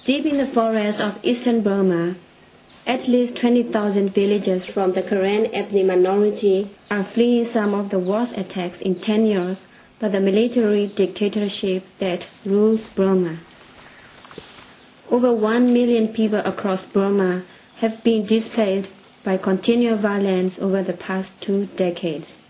Deep in the forest of Eastern Burma, at least 20,000 villagers from the Karen ethnic minority are fleeing some of the worst attacks in 10 years by the military dictatorship that rules Burma. Over 1 million people across Burma have been displaced by continual violence over the past 2 decades.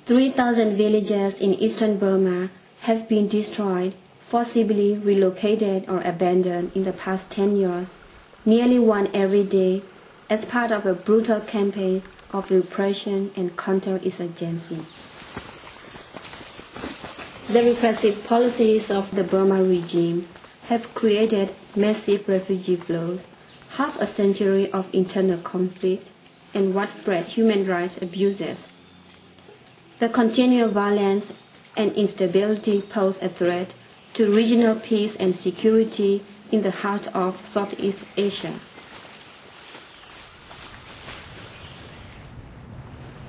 "3,000 villages in Eastern Burma have been destroyed, forcibly relocated or abandoned in the past 10 years, nearly one every day, as part of a brutal campaign of repression and counterinsurgency. The repressive policies of the Burma regime have created massive refugee flows, half a century of internal conflict, and widespread human rights abuses. The continual violence and instability pose a threat to regional peace and security in the heart of Southeast Asia.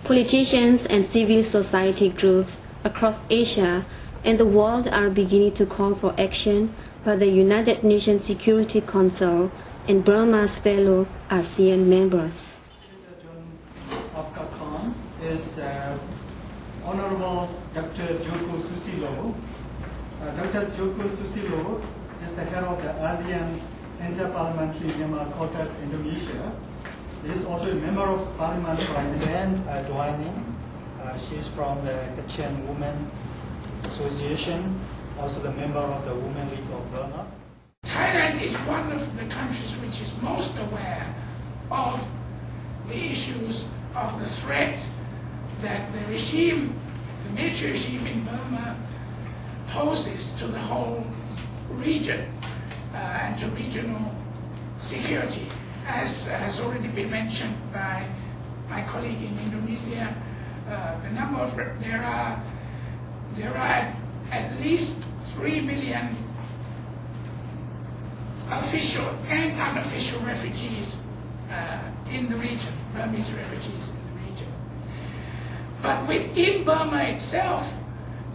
Politicians and civil society groups across Asia and the world are beginning to call for action by the United Nations Security Council and Burma's fellow ASEAN members." Is Honorable Dr. Joko Susilo. Dr. Joko Susilo is the head of the ASEAN Interparliamentary Myanmar Caucus Indonesia. He is also a member of Parliament by Thailand, joining. She is from the Kachin Women's Association, also the member of the Women League of Burma. Thailand is one of the countries which is most aware of the issues of the threat that the regime, the military regime in Burma, poses to the whole region and to regional security. As has already been mentioned by my colleague in Indonesia, there are at least 3 million official and unofficial refugees in the region, Burmese refugees in the region. But within Burma itself,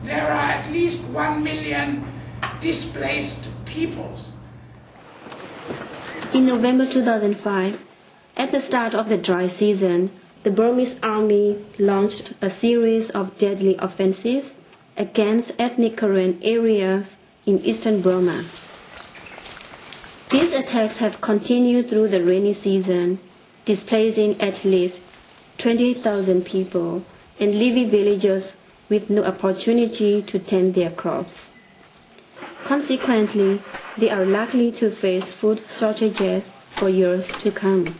there are at least 1 million displaced peoples. In November 2005, at the start of the dry season, the Burmese army launched a series of deadly offensives against ethnic Karen areas in Eastern Burma. These attacks have continued through the rainy season, displacing at least 20,000 people and leaving villagers with no opportunity to tend their crops. Consequently, they are likely to face food shortages for years to come.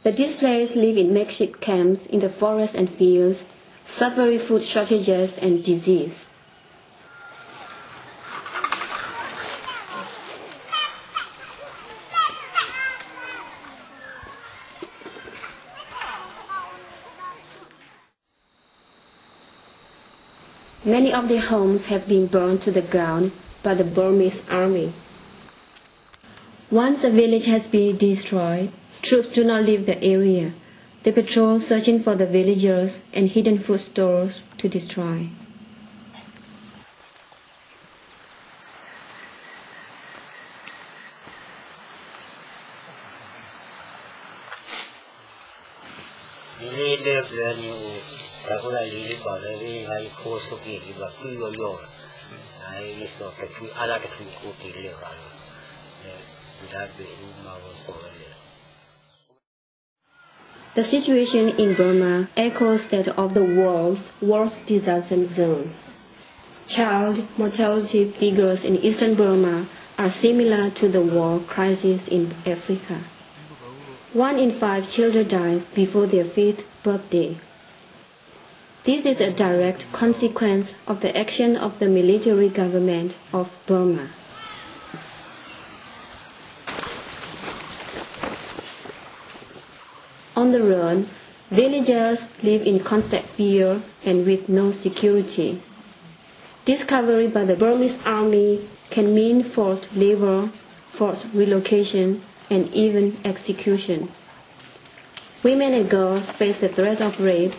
The displaced live in makeshift camps in the forests and fields, suffering food shortages and disease. Many of their homes have been burned to the ground by the Burmese army. Once a village has been destroyed, troops do not leave the area. They patrol searching for the villagers and hidden food stores to destroy. The situation in Burma echoes that of the world's worst disaster zone. Child mortality figures in Eastern Burma are similar to the war crisis in Africa. 1 in 5 children dies before their 5th birthday. This is a direct consequence of the action of the military government of Burma. On the run, villagers live in constant fear and with no security. Discovery by the Burmese army can mean forced labor, forced relocation, and even execution. Women and girls face the threat of rape,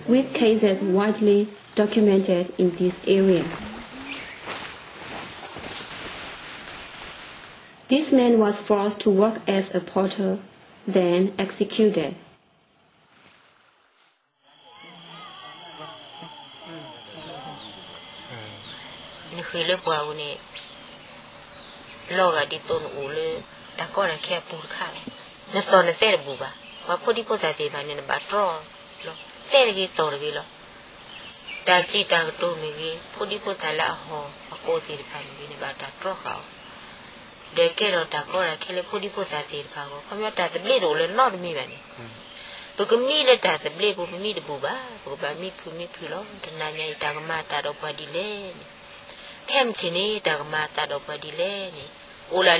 with cases widely documented in this area. This man was forced to work as a porter, then executed. De quiero tacora que le pudi puta te pago como ta te bledo le no mi bani porque mi le ta se bledo mi de buba porque ba mi pu lo de na nya ta ma ta do pa di le tem chini ta ma ta do pa di le ni o la